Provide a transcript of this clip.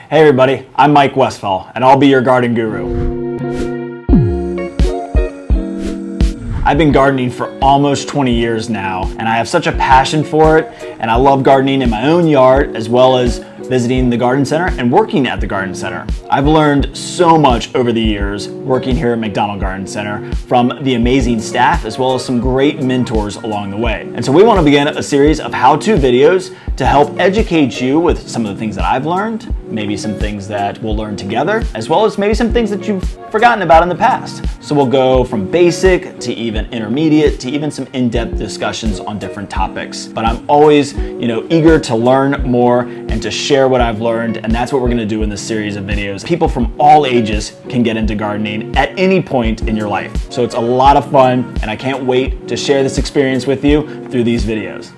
Hey everybody, I'm Mike Westfall, and I'll be your garden guru. I've been gardening for almost 20 years now, and I have such a passion for it, and I love gardening in my own yard as well as visiting the garden center and working at the garden center. I've learned so much over the years working here at McDonald Garden Center from the amazing staff as well as some great mentors along the way. And so we want to begin a series of how-to videos to help educate you with some of the things that I've learned, maybe some things that we'll learn together, as well as maybe some things that you've forgotten about in the past. So we'll go from basic to even intermediate to even some in-depth discussions on different topics. But I'm always, eager to learn more and to share what I've learned, and that's what we're gonna do in this series of videos. People from all ages can get into gardening at any point in your life. So it's a lot of fun, and I can't wait to share this experience with you through these videos.